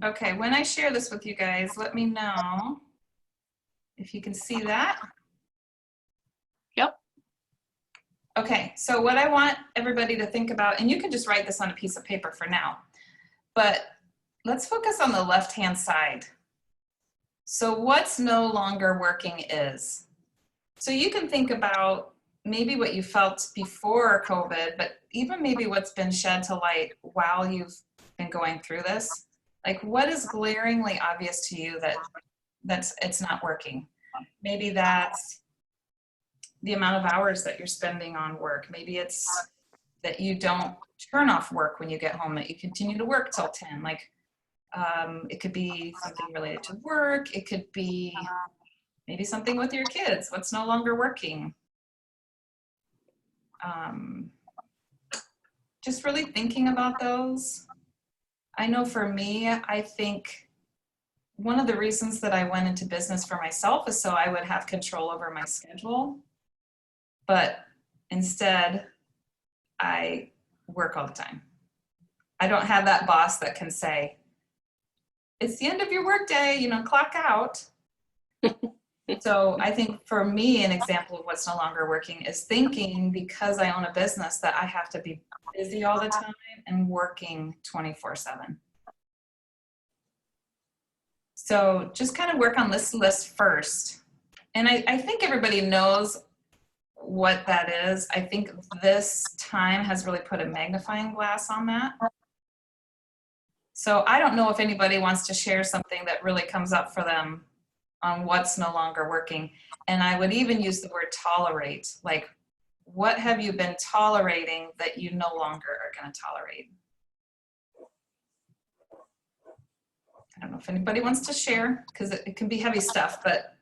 Okay, when I share this with you guys, let me know if you can see that. Yep. Okay, so what I want everybody to think about, and you can just write this on a piece of paper for now, but let's focus on the left-hand side. So what's no longer working is. So you can think about maybe what you felt before COVID, but even maybe what's been shed to light while you've been going through this. Like, what is glaringly obvious to you that it's not working? Maybe that's the amount of hours that you're spending on work. Maybe it's that you don't turn off work when you get home, that you continue to work till 10. Like, it could be something related to work. It could be maybe something with your kids. What's no longer working? Just really thinking about those. I know for me, I think one of the reasons that I went into business for myself is so I would have control over my schedule. But instead, I work all the time. I don't have that boss that can say, it's the end of your workday, you know, clock out. So I think for me, an example of what's no longer working is thinking, because I own a business, that I have to be busy all the time and working 24/7. So just kind of work on this list first. And I think everybody knows what that is. I think this time has really put a magnifying glass on that. So I don't know if anybody wants to share something that really comes up for them on what's no longer working. And I would even use the word tolerate. Like, what have you been tolerating that you no longer are going to tolerate? I don't know if anybody wants to share, because it can be heavy stuff, but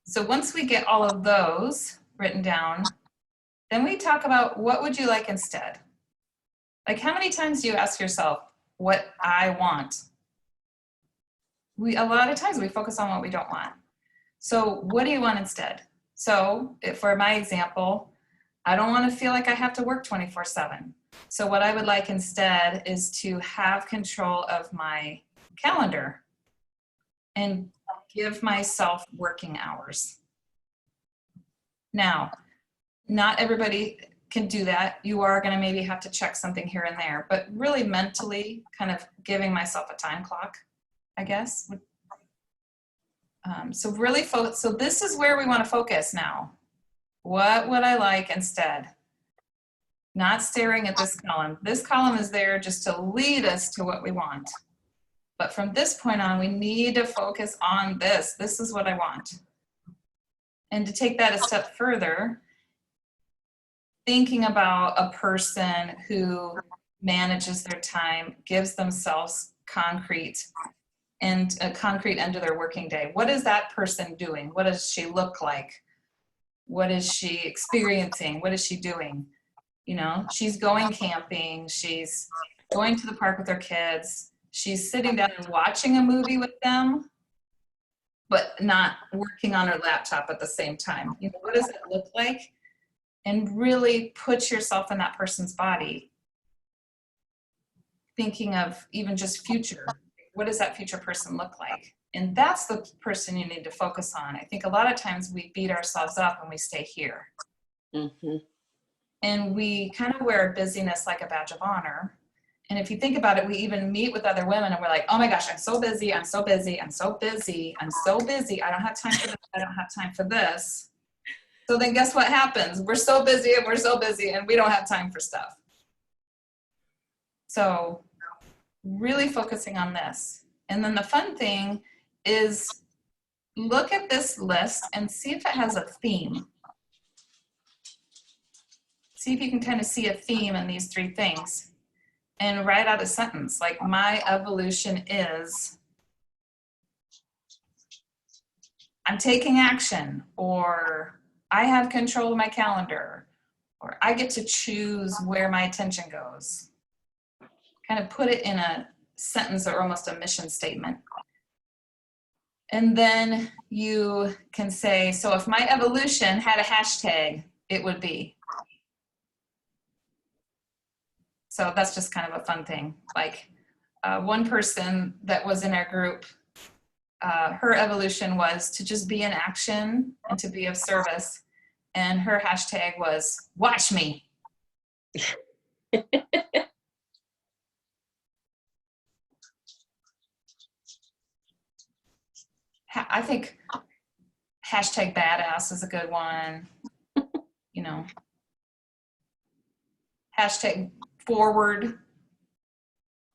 so once we get all of those written down, then we talk about what would you like instead? Like, how many times do you ask yourself what I want? A lot of times we focus on what we don't want. So what do you want instead? So for my example, I don't want to feel like I have to work 24/7. So what I would like instead is to have control of my calendar and give myself working hours. Now, not everybody can do that. You are going to maybe have to check something here and there, but really mentally kind of giving myself a time clock, I guess. So really, so this is where we want to focus now. What would I like instead? Not staring at this column. This column is there just to lead us to what we want. But from this point on, we need to focus on this. This is what I want. And to take that a step further, thinking about a person who manages their time, gives themselves concrete and a concrete end to their working day. What is that person doing? What does she look like? What is she experiencing? What is she doing? You know, she's going camping. She's going to the park with her kids. She's sitting down and watching a movie with them, but not working on her laptop at the same time. You know, what does it look like? And really put yourself in that person's body. Thinking of even just future. What does that future person look like? And that's the person you need to focus on. I think a lot of times we beat ourselves up and we stay here. Mm-hmm. And we kind of wear busyness like a badge of honor. And if you think about it, we even meet with other women and we're like, oh my gosh, I'm so busy, I'm so busy, I'm so busy, I'm so busy. I don't have time for this, I don't have time for this. So then guess what happens? We're so busy and we don't have time for stuff. So really focusing on this. And then the fun thing is look at this list and see if it has a theme. See if you can kind of see a theme in these three things and write out a sentence like, my evolution is I'm taking action, or I have control of my calendar, or I get to choose where my attention goes. Kind of put it in a sentence or almost a mission statement. And then you can say, so if my evolution had a hashtag, it would be. So that's just kind of a fun thing. Like one person that was in our group, her evolution was to just be in action and to be of service. And her hashtag was, watch me. I think hashtag badass is a good one, you know. Hashtag forward,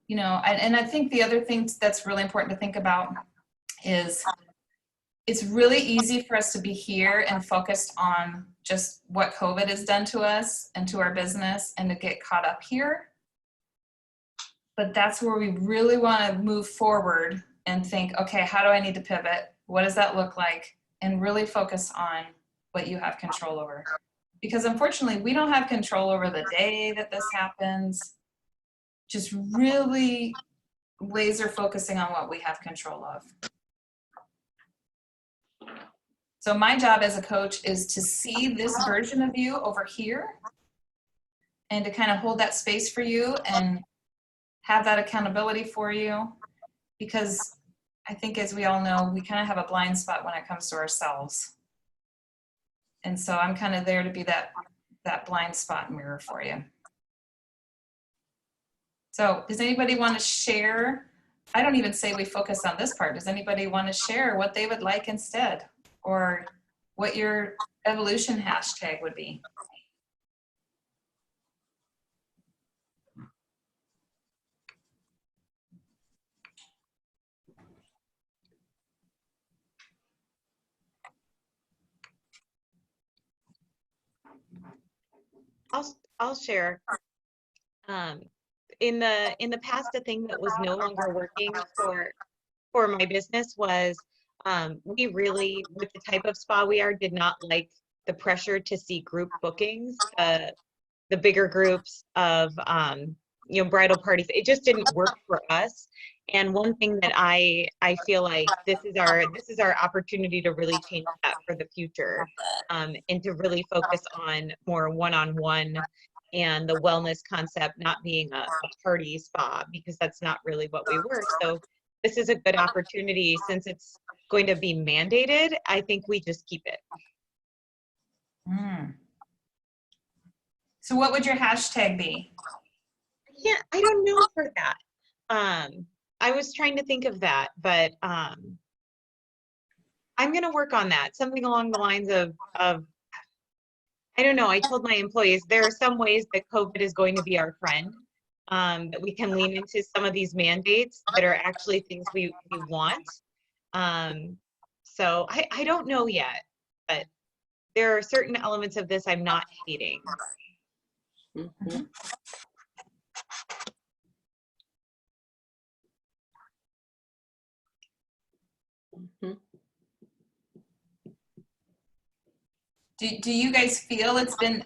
you know, and I think the other thing that's really important to think about is it's really easy for us to be here and focused on just what COVID has done to us and to our business and to get caught up here. But that's where we really want to move forward and think, okay, how do I need to pivot? What does that look like? And really focus on what you have control over. Because unfortunately, we don't have control over the day that this happens. Just really laser focusing on what we have control of. So my job as a coach is to see this version of you over here and to kind of hold that space for you and have that accountability for you. Because I think, as we all know, we kind of have a blind spot when it comes to ourselves. And so I'm kind of there to be that blind spot mirror for you. So does anybody want to share? I don't even say we focus on this part. Does anybody want to share what they would like instead, or what your evolution hashtag would be? I'll share. In the past, a thing that was no longer working for my business was we really, with the type of spa we are, did not like the pressure to see group bookings, the bigger groups of you know, bridal parties. It just didn't work for us. And one thing that I feel like this is our opportunity to really change that for the future, and to really focus on more one-on-one and the wellness concept not being a party spa, because that's not really what we were. So this is a good opportunity, since it's going to be mandated. I think we just keep it. So what would your hashtag be? Yeah, I don't know for that. I was trying to think of that, but I'm going to work on that. Something along the lines of I don't know. I told my employees there are some ways that COVID is going to be our friend, that we can lean into some of these mandates that are actually things we want. So I don't know yet, but there are certain elements of this I'm not hating. Mhm. Mhm. Do you guys feel it's been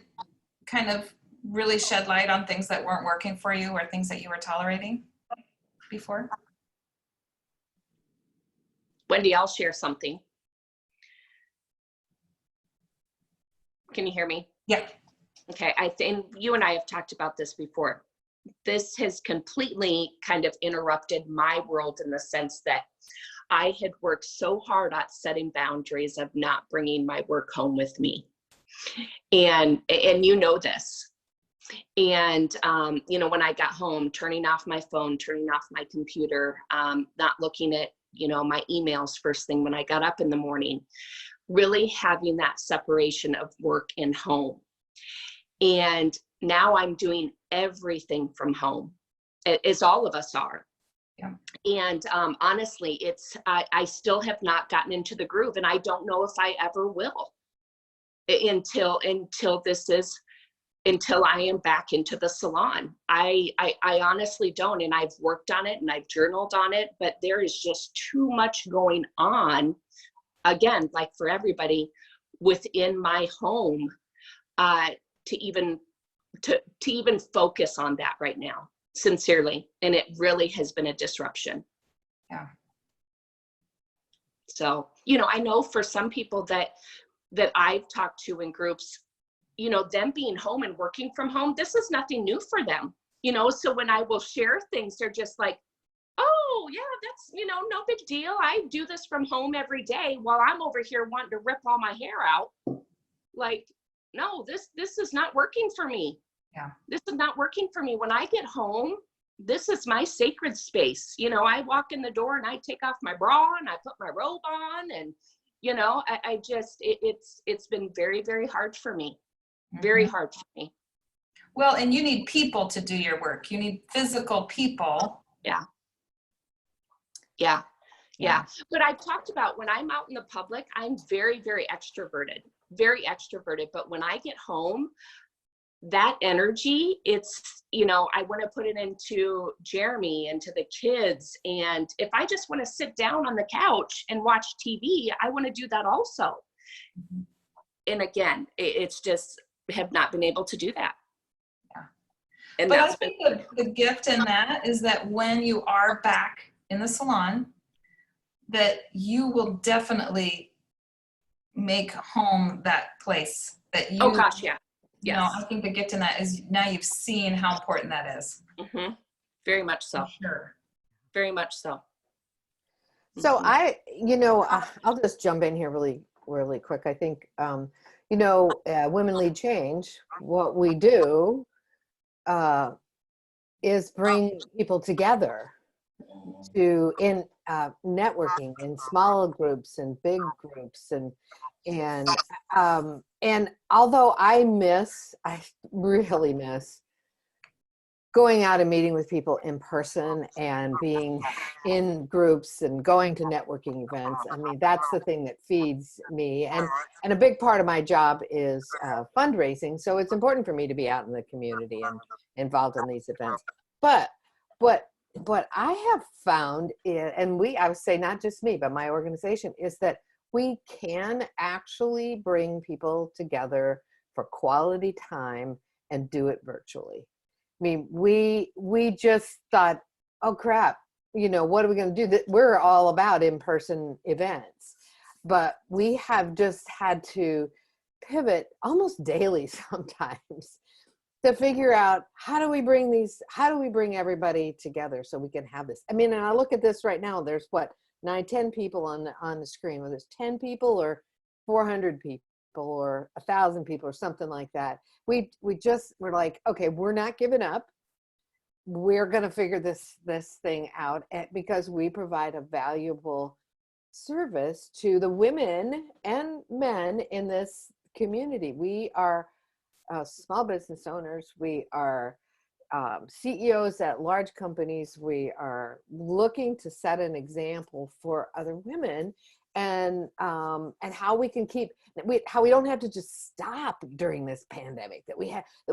kind of really shed light on things that weren't working for you, or things that you were tolerating before? Wendy, I'll share something. Can you hear me? Yeah. Okay, I think you and I have talked about this before. This has completely kind of interrupted my world, in the sense that I had worked so hard at setting boundaries of not bringing my work home with me. And you know this. And, you know, when I got home, turning off my phone, turning off my computer, not looking at, you know, my emails first thing when I got up in the morning, really having that separation of work and home. And now I'm doing everything from home, as all of us are. Yeah. And honestly, I still have not gotten into the groove, and I don't know if I ever will, until I am back into the salon. I honestly don't, and I've worked on it and I've journaled on it, but there is just too much going on, again, like for everybody, within my home, to even focus on that right now, sincerely. And it really has been a disruption. Yeah. So, you know, I know for some people that I've talked to in groups, you know, them being home and working from home, this is nothing new for them, you know? So when I will share things, they're just like, oh yeah, that's, you know, no big deal. I do this from home every day while I'm over here wanting to rip all my hair out. Like, no, this is not working for me. Yeah. This is not working for me. When I get home, this is my sacred space. You know, I walk in the door and I take off my bra and I put my robe on, and, you know, I just, it's been very, very hard for me. Very hard for me. Well, and you need people to do your work. You need physical people. Yeah. Yeah. Yeah. But I've talked about when I'm out in the public, I'm very, very extroverted. But when I get home, that energy, it's, you know, I want to put it into Jeremy, into the kids. And if I just want to sit down on the couch and watch TV, I want to do that also. And again, it's just have not been able to do that. Yeah. And but I that's think the gift in that is that when you are back in the salon, that you will definitely make home that place that you, oh gosh, yeah. You know, I think the gift in that is now you've seen how important that is. Mm-hmm. Very much so. For sure. Very much so. So I, you know, I'll just jump in here really, really quick. I think, you know, Women Lead Change, what we do is bring people together to in networking in small groups and big groups, and although I really miss going out and meeting with people in person and being in groups and going to networking events. I mean, that's the thing that feeds me. And a big part of my job is fundraising. So it's important for me to be out in the community and involved in these events. But what I have found, and I would say not just me, but my organization, is that we can actually bring people together for quality time and do it virtually. I mean, we just thought, oh crap, you know, what are we going to do? We're all about in-person events, but we have just had to pivot almost daily sometimes to figure out how do we bring everybody together so we can have this. I mean, and I look at this right now, there's what, 9-10 people on the screen, whether it's 10 people or 400 people or 1,000 people or something like that. We're like, okay, we're not giving up. We're going to figure this thing out, because we provide a valuable service to the women and men in this community. We are small business owners. We are CEOs at large companies. We are looking to set an example for other women, and how we can how we don't have to just stop during this pandemic, that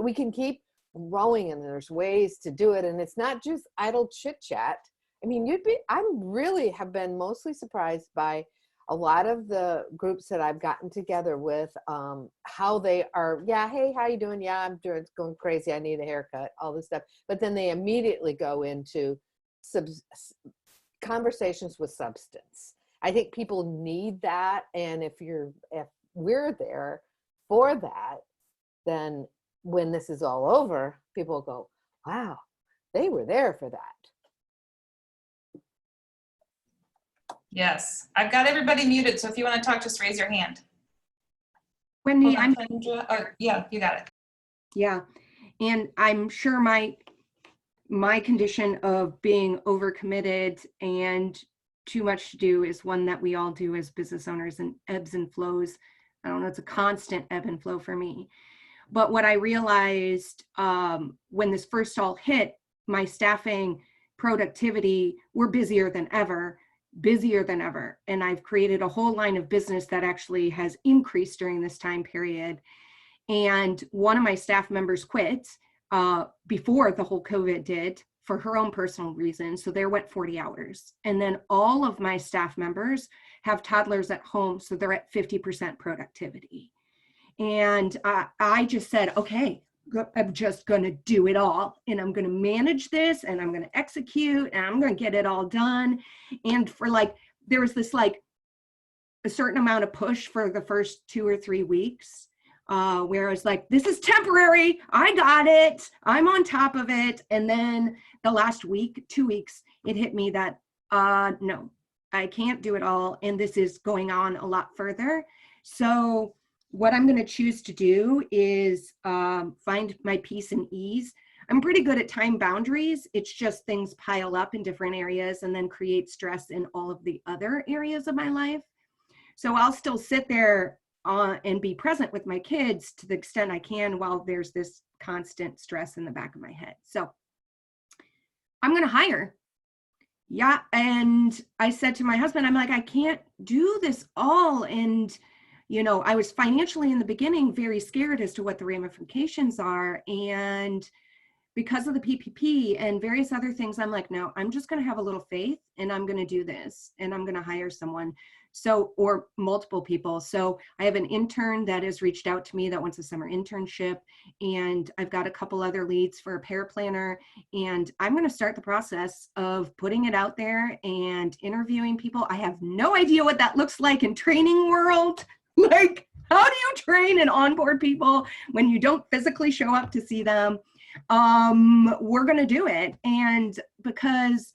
we can keep growing, and there's ways to do it. And it's not just idle chit chat. I mean, I really have been mostly surprised by a lot of the groups that I've gotten together with, how they are, yeah, hey, how you doing? Yeah, I'm doing, it's going crazy. I need a haircut, all this stuff. But then they immediately go into conversations with substance. I think people need that. And if we're there for that, then when this is all over, people go, wow, they were there for that. Yes, I've got everybody muted, so if you want to talk, just raise your hand. Wendy, yeah, you got it. yeah, and I'm sure my condition of being overcommitted and too much to do is one that we all do as business owners, and ebbs and flows. I don't know, it's a constant ebb and flow for me. But what I realized when this first all hit, my staffing, productivity, we're busier than ever. And I've created a whole line of business that actually has increased during this time period. And one of my staff members quit before the whole COVID did, for her own personal reasons. So there went 40 hours. And then all of my staff members have toddlers at home, so they're at 50% productivity. And I just said, okay, I'm just going to do it all, and I'm going to manage this, and I'm going to execute, and I'm going to get it all done. And for there was this a certain amount of push for the first 2 or 3 weeks, where I was like, this is temporary. I got it. I'm on top of it. And then the last week, 2 weeks, it hit me that, no, I can't do it all. And this is going on a lot further. So what I'm going to choose to do is find my peace and ease. I'm pretty good at time boundaries. It's just things pile up in different areas and then create stress in all of the other areas of my life. So I'll still sit there and be present with my kids to the extent I can while there's this constant stress in the back of my head. So I'm going to hire. Yeah. And I said to my husband, I'm like, I can't do this all. And, you know, I was financially in the beginning very scared as to what the ramifications are. And because of the PPP and various other things, I'm like, no, I'm just going to have a little faith and I'm going to do this and I'm going to hire someone. So, or multiple people. So I have an intern that has reached out to me that wants a summer internship. And I've got a couple other leads for a paraplanner. And I'm going to start the process of putting it out there and interviewing people. I have no idea what that looks like in training world. Like, how do you train and onboard people when you don't physically show up to see them? We're going to do it. And because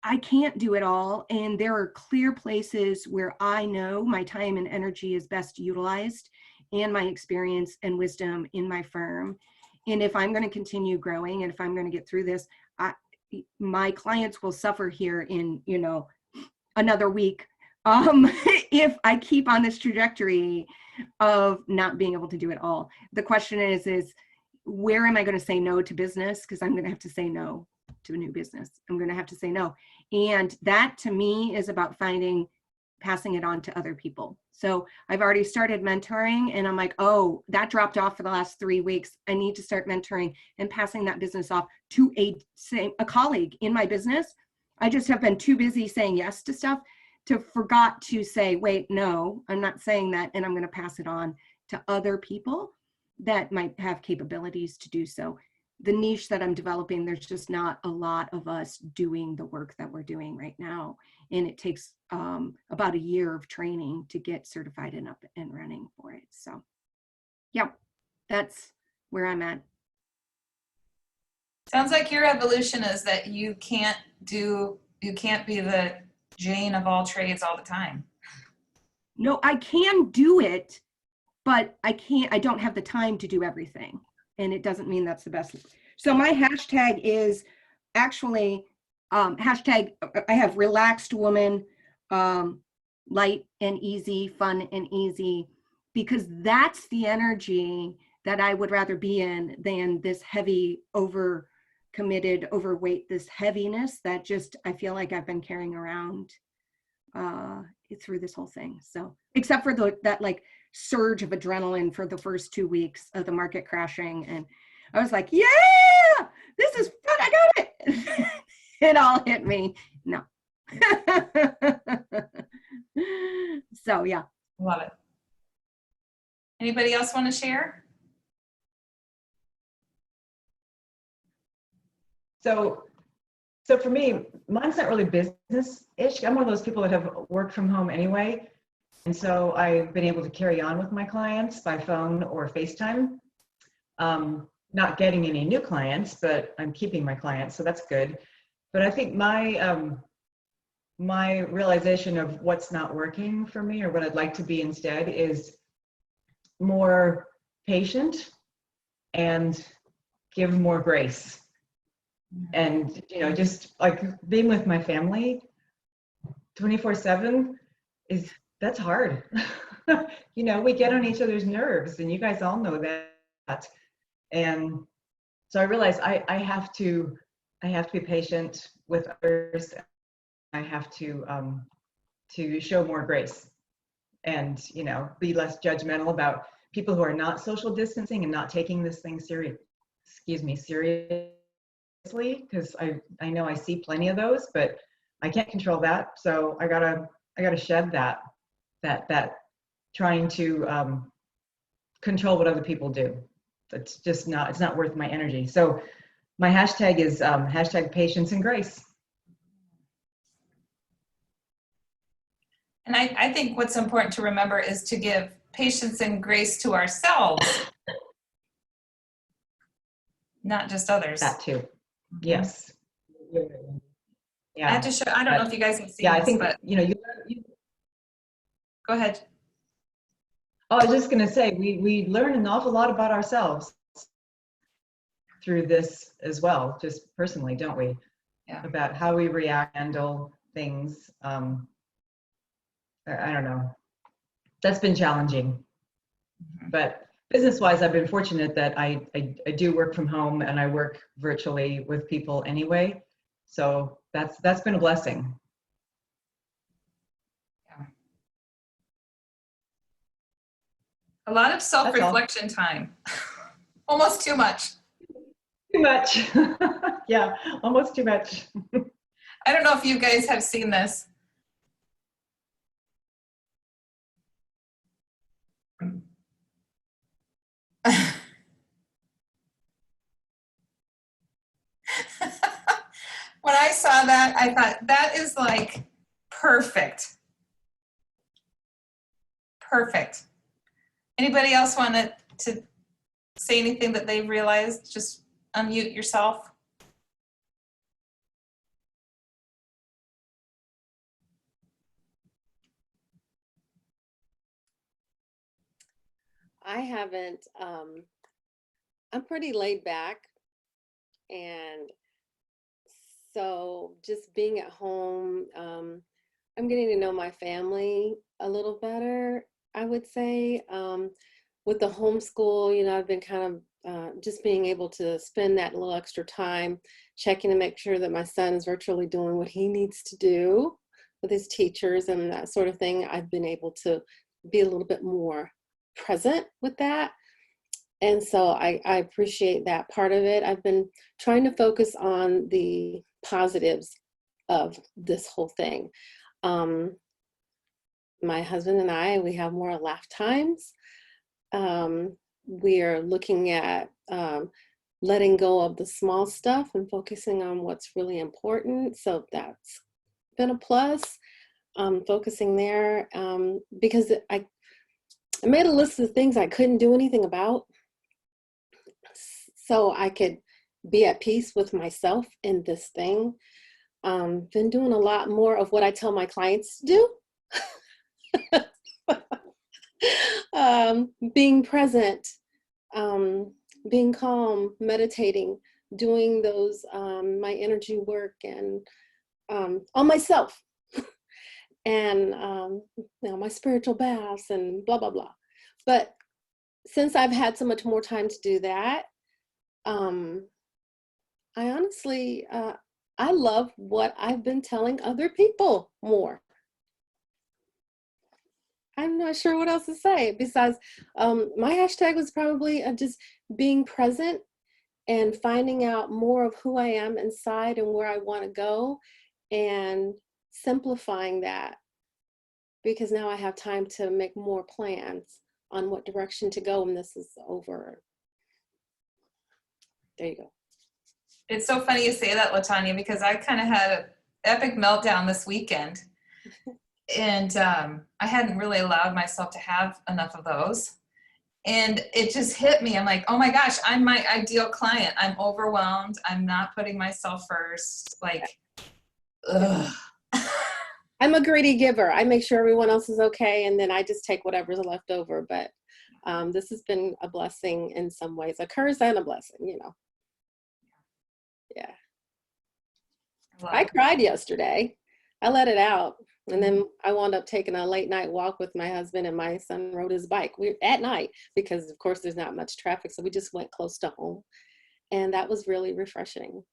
I can't do it all. And there are clear places where I know my time and energy is best utilized and my experience and wisdom in my firm. And if I'm going to continue growing and if I'm going to get through this, my clients will suffer here in, you know, another week. If I keep on this trajectory of not being able to do it all. The question is where am I going to say no to business? Because I'm going to have to say no to a new business. I'm going to have to say no. And that to me is about passing it on to other people. So I've already started mentoring and I'm like, oh, that dropped off for the last 3 weeks. I need to start mentoring and passing that business off to a colleague in my business. I just have been too busy saying yes to stuff to forgot to say, wait, no, I'm not saying that. And I'm going to pass it on to other people that might have capabilities to do so. The niche that I'm developing, there's just not a lot of us doing the work that we're doing right now. And it takes about a year of training to get certified and up and running for it. So yeah, that's where I'm at. Sounds like your evolution is that you can't be the Jane of all trades all the time. No, I can do it, but I don't have the time to do everything. And it doesn't mean that's the best. So my hashtag is actually hashtag, I have relaxed woman, light and easy, fun and easy, because that's the energy that I would rather be in than this heavy, overcommitted, overweight, this heaviness that just, I feel like I've been carrying around through this whole thing. So except for that like surge of adrenaline for the first 2 weeks of the market crashing. And I was like, yeah, this is fun. I got it. It all hit me. No. So yeah. Love it. Anybody else want to share? So for me, mine's not really business-ish. I'm one of those people that have worked from home anyway. And so I've been able to carry on with my clients by phone or FaceTime. Not getting any new clients, but I'm keeping my clients, so that's good. But I think my realization of what's not working for me or what I'd like to be instead is more patient and give more grace. And, you know, just like being with my family 24/7 that's hard. You know, we get on each other's nerves and you guys all know that. And so I realized I have to be patient with others. I have to show more grace and, you know, be less judgmental about people who are not social distancing and not taking this thing seriously, because I know I see plenty of those, but I can't control that. So I gotta shed that trying to control what other people do. It's just not, it's not worth my energy. So my hashtag is hashtag patience and grace. And I think what's important to remember is to give patience and grace to ourselves, not just others. That too. Yes. I Yeah. have to show, I don't know if you guys have seen Yeah, I this, think, but you know, go ahead. oh, I was just going to say, we learn an awful lot about ourselves through this as well, just personally, don't we? Yeah. About how we react, handle things. I don't know. That's been challenging. But business-wise, I've been fortunate that I do work from home and I work virtually with people anyway. So that's been a blessing. Yeah. A lot of self-reflection time. Almost too much. Too much. Yeah, almost too much. I don't know if you guys have seen this. When I saw that, I thought that is like perfect. Perfect. Anybody else want to say anything that they've realized? Just unmute yourself. I haven't, I'm pretty laid back. And so just being at home, I'm getting to know my family a little better, I would say. With the homeschool, you know, I've been kind of just being able to spend that little extra time checking to make sure that my son is virtually doing what he needs to do with his teachers and that sort of thing. I've been able to be a little bit more present with that. And so I appreciate that part of it. I've been trying to focus on the positives of this whole thing. My husband and I, we have more laugh times. We are looking at letting go of the small stuff and focusing on what's really important. So that's been a plus, focusing there, because I made a list of things I couldn't do anything about, so I could be at peace with myself in this thing. Been doing a lot more of what I tell my clients to do. Being present, being calm, meditating, doing those, my energy work and on myself and you know, my spiritual baths and blah, blah, blah. But since I've had so much more time to do that, I honestly, I love what I've been telling other people more. I'm not sure what else to say besides my hashtag was probably just being present and finding out more of who I am inside and where I want to go and simplifying that, because now I have time to make more plans on what direction to go when this is over. There you go. It's so funny you say that, LaTanya, because I kind of had an epic meltdown this weekend. And I hadn't really allowed myself to have enough of those. And it just hit me. I'm like, oh my gosh, I'm my ideal client. I'm overwhelmed. I'm not putting myself first. Like, ugh. I'm a greedy giver. I make sure everyone else is okay, and then I just take whatever's left over. But this has been a blessing in some ways, a curse and a blessing, you know. Yeah. I cried yesterday. I let it out. And then I wound up taking a late night walk with my husband, and my son rode his bike. We at night, because of course there's not much traffic. So we just went close to home, and that was really refreshing.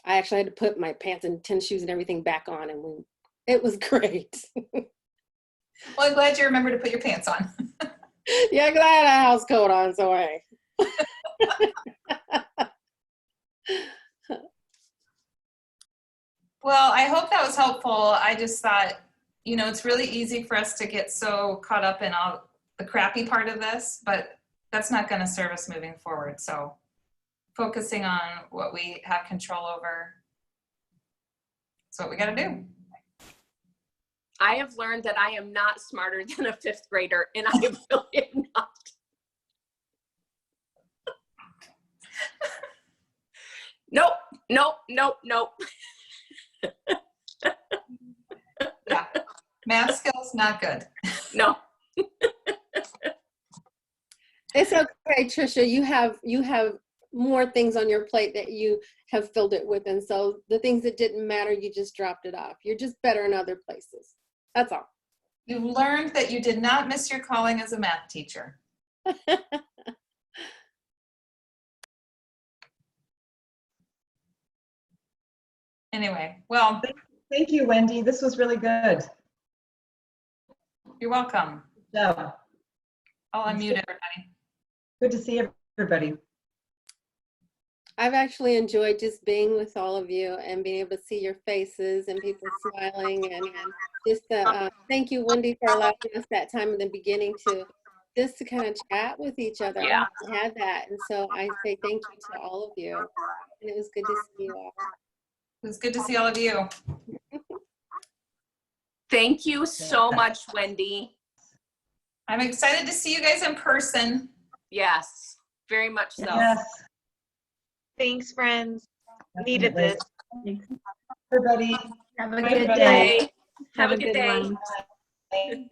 I actually had to put my pants and tennis shoes and everything back on, and it was great. Well, I'm glad you remembered to put your pants on. Yeah, because I had a house coat on, so hey. Well, I hope that was helpful. I just thought, you know, it's really easy for us to get so caught up in all the crappy part of this, but that's not going to serve us moving forward. So focusing on what we have control over is what we got to do. I have learned that I am not smarter than a 5th grader, and I really am not. Nope, nope, nope, nope. Yeah. Math skills, not good. No. It's okay, Trisha. You have more things on your plate that you have filled it with, and so the things that didn't matter, you just dropped it off. You're just better in other places. That's all. You learned that you did not miss your calling as a math teacher. Anyway, well, Thank you, Wendy. This was really good. you're welcome. So, I'll unmute everybody. good to see everybody. I've actually enjoyed just being with all of you and being able to see your faces and people smiling, and just thank you, Wendy, for allowing us that time in the beginning to kind of chat with each other. Yeah. I had that, and so I say thank you to all of you, and it was good to see you all. It was good to see all of you. Thank you so much, Wendy. I'm excited to see you guys in person. Yes, very much so. Yes. Thanks, friends. Needed this. Thanks, everybody. Have a Bye, good everybody. day. Have a good day. one. Bye.